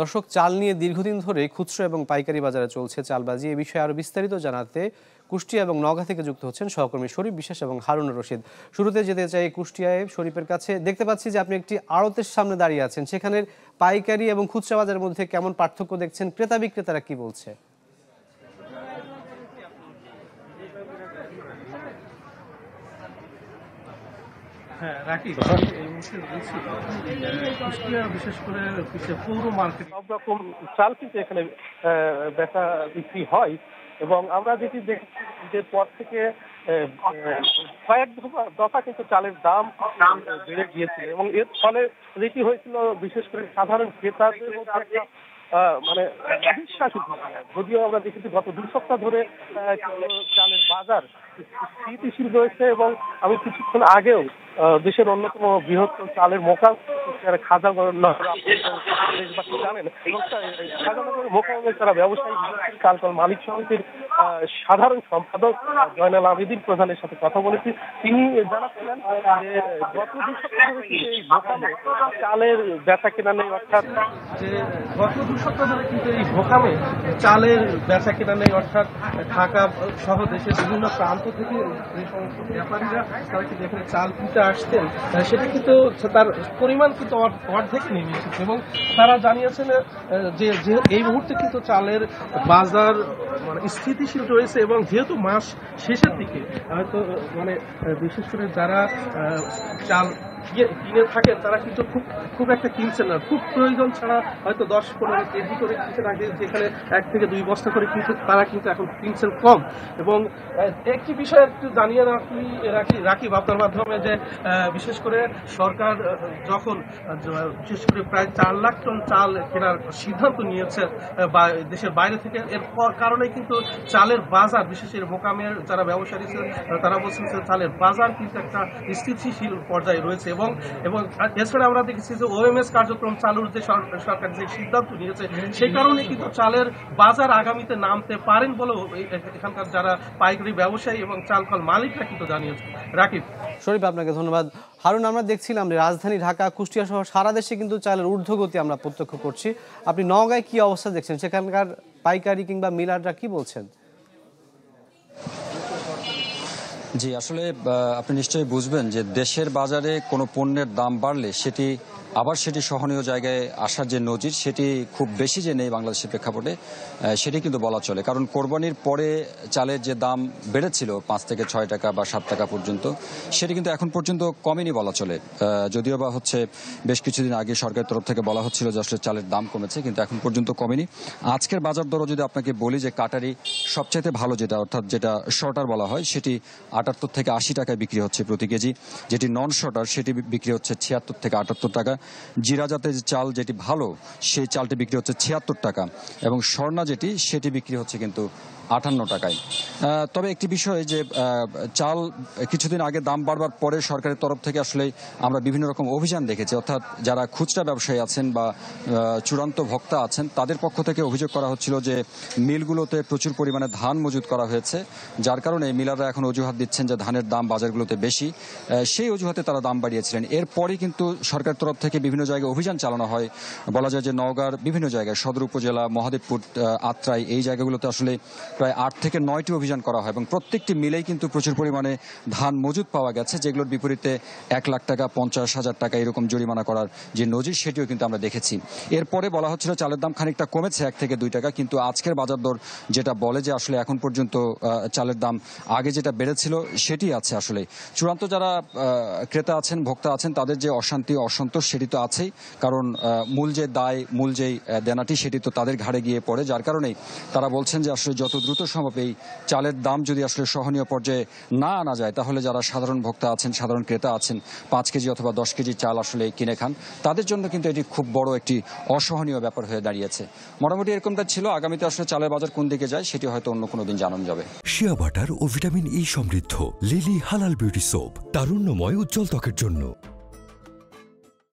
দর্শক, চাল নিয়ে দীর্ঘদিন ধরে খুচরা এবং পাইকারি বাজারে চলছে চালবাজি। এ বিষয়ে আরো বিস্তারিত জানাতে কুষ্টিয়া এবং নওগাঁ থেকে যুক্ত হচ্ছেন সহকর্মী শরীফ বিশ্বাস এবং হারুনুর রশিদ। শুরুতে যেতে চাই কুষ্টিয়ায় শরীফের কাছে। দেখতে পাচ্ছি যে আপনি একটি আড়তের সামনে দাঁড়িয়ে আছেন, সেখানের পাইকারি এবং খুচরা বাজারের মধ্যে কেমন পার্থক্য দেখছেন? ক্রেতা বিক্রেতারা কি বলছে? হ্যাঁ, রাখি এই মুহূর্তে রয়েছি কুষ্টিয়া, বিশেষ করে পৌর মার্কেট। সব রকম চাল কিন্তু এখানে বেচা বিক্রি হয় এবং আমরা যেটি দেখছি যে পর থেকে কয়েক দফা কিন্তু চালের দাম বেড়ে গিয়েছিল এবং এর ফলে যেটি হয়েছিল বিশেষ করে সাধারণ ক্রেতাদের মধ্যে একটা মানে অবিশ্বাস, যদিও আমরা দেখেছি গত 2 সপ্তাহ ধরে চালের বাজার স্থিতিশীল রয়েছে এবং আমি কিছুক্ষণ আগেও দেশের অন্যতম বৃহত্তম চালের মোকাম খাজানগর দেশবাসী জানেন এবং খাজানগরের মোকামে তারা ব্যবসায়ী চাল কল মালিক সমিতির সাধারণ সম্পাদক জয়নাল আবেদিন প্রধানের সাথে কথা বলেছি। তিনি জানাচ্ছিলেন যে গত 2 সপ্তাহ ধরে এই মোকামে চালের বেচা কেনা নেই, অর্থাৎ যে গত 2 সপ্তাহ ধরে কিন্তু এই মোকামে চালের বেচা কেনা নেই, অর্থাৎ ঢাকা সহ দেশের বিভিন্ন প্রান্ত থেকে যে সমস্ত ব্যাপারীরা তারা কিন্তু এখানে চাল কিনতে আসতেন, সেটা কিন্তু তার পরিমাণ কিন্তু অর্ধেক নেমে এসেছে এবং তারা জানিয়েছেন যে এই মুহূর্তে কিন্তু চালের বাজার মানে স্থিতিশীল রয়েছে এবং যেহেতু মাস শেষের দিকে হয়তো মানে বিশেষ করে যারা চাল কিনে থাকেন তারা কিন্তু খুব একটা কিনছেন না, খুব প্রয়োজন ছাড়া হয়তো 10-15 কেজি করে কিনছেন, আগে যেখানে 1 থেকে 2 বস্তা করে কিনছেন তারা কিন্তু এখন কিনছেন কম। এবং একটি বিষয় একটু জানিয়ে রাখি আপনার মাধ্যমে যে বিশেষ করে সরকার যখন বিশেষ করে প্রায় 4 লাখ টন চাল কেনার সিদ্ধান্ত নিয়েছে দেশের বাইরে থেকে, এর কারণে কিন্তু চালের বাজার, বিশেষ করে মোকামের যারা ব্যবসায়ী তারা বলছেন যে চালের বাজার কিন্তু একটা স্থিতিশীল পর্যায়ে রয়েছে এবং এছাড়া আমরা দেখেছি যে ওএমএস কার্যক্রম চালুর যে সরকার যে সিদ্ধান্ত নিয়েছে সেই কারণে কিন্তু চালের বাজার আগামীতে নামতে পারেন বলেও এখানকার যারা পাইকারি ব্যবসায়ী এবং চাল কল মালিকরা কিন্তু জানিয়েছে। রাকিব, শরীফ আপনাকে ধন্যবাদ। হারুন, আমরা দেখছিলাম যে রাজধানী ঢাকা, কুষ্টিয়া সহ সারা দেশে কিন্তু চালের ঊর্ধ্বগতি আমরা প্রত্যক্ষ করছি। আপনি নওগাঁয় কি অবস্থা দেখছেন? সেখানকার পাইকারি কিংবা মিলাররা কি বলছেন? জি, আসলে আপনি নিশ্চয়ই বুঝবেন যে দেশের বাজারে কোনো পণ্যের দাম বাড়লে সেটি সহনীয় জায়গায় আসার যে নজির সেটি খুব বেশি যে নেই বাংলাদেশের প্রেক্ষাপটে সেটি কিন্তু বলা চলে। কারণ কোরবানির পরে চালের যে দাম বেড়েছিল 5 থেকে 6 টাকা বা 7 টাকা পর্যন্ত, সেটি কিন্তু এখন পর্যন্ত কমেনি বলা চলে। যদিও বা বেশ কিছুদিন আগে সরকারের তরফ থেকে বলা হচ্ছিল যে আসলে চালের দাম কমেছে, কিন্তু এখন পর্যন্ত কমেনি। আজকের বাজার দরও যদি আপনাকে বলি যে কাটারি সবচাইতে ভালো যেটা, অর্থাৎ যেটা শর্টার বলা হয়, সেটি 78 থেকে 80 টাকায় বিক্রি হচ্ছে প্রতি কেজি। যেটি নন শর্টার সেটি বিক্রি হচ্ছে 76 থেকে 78 টাকা। জিরা জাতের চাল যেটি ভালো সেই চালটি বিক্রি হচ্ছে 76 টাকা এবং স্বর্ণা যেটি সেটি বিক্রি হচ্ছে কিন্তু 58 টাকায়। তবে একটি বিষয় যে চাল কিছুদিন আগে দাম বাড়বার পরে সরকারের তরফ থেকে আসলে আমরা বিভিন্ন রকম অভিযান দেখেছি, অর্থাৎ যারা খুচরা ব্যবসায়ী আছেন বা চূড়ান্ত ভোক্তা আছেন তাদের পক্ষ থেকে অভিযোগ করা হচ্ছিল যে মিলগুলোতে প্রচুর পরিমাণে ধান মজুত করা হয়েছে, যার কারণে মিলাররা এখন অজুহাত দিচ্ছেন যে ধানের দাম বাজারগুলোতে বেশি, সেই অজুহাতে তারা দাম বাড়িয়েছিলেন। এরপরই কিন্তু সরকার তরফ থেকে বিভিন্ন জায়গায় অভিযান চালানো হয়। বলা যায় যে নওগাঁর বিভিন্ন জায়গায়, সদর উপজেলা, মহাদেবপুর, আত্রাই, এই জায়গাগুলোতে আসলে প্রায় 8 থেকে 9টি অভিযান করা হয় এবং প্রত্যেকটি মিলেই কিন্তু প্রচুর পরিমাণে ধান মজুত পাওয়া গেছে, যেগুলোর বিপরীতে 1 লাখ টাকা, 50,000 টাকা এরকম জরিমানা করার যে নজির সেটিও কিন্তু আমরা দেখেছি। এরপরে বলা হচ্ছিল চালের দাম খানিকটা কমেছে 1 থেকে 2 টাকা, কিন্তু আজকের বাজার দর যেটা বলে যে আসলে এখন পর্যন্ত চালের দাম আগে যেটা বেড়েছিল সেটি আছে। আসলে চূড়ান্ত যারা ক্রেতা আছেন, ভোক্তা আছেন, তাদের যে অশান্তি অসন্তোষ সেটি তো আছেই, কারণ মূল যে দায়, মূল যেই দেনাটি সেটি তো তাদের ঘাড়ে গিয়ে পড়ে, যার কারণেই তারা বলছেন যে আসলে যত দ্রুত সম্ভব এই চালের দাম যদি আসলে সহনীয় পর্যায়ে না আনা যায় তাহলে যারা সাধারণ ভোক্তা আছেন, সাধারণ ক্রেতা আছেন, 5 কেজি অথবা 10 কেজি চাল আসলে কিনে খান, তাদের জন্য কিন্তু এটি খুব বড় একটি অসহনীয় ব্যাপার হয়ে দাঁড়িয়েছে। মোটামুটি এরকমটা ছিল। আগামীতে আসলে চালের বাজার কোন দিকে যায় সেটি হয়তো অন্য কোনো দিন জানানো যাবে। শিয়া বাটার ও ভিটামিন ই সমৃদ্ধ লিলি হালাল বিউটি সোপ, তারুণ্যময় উজ্জ্বল ত্বকের জন্য।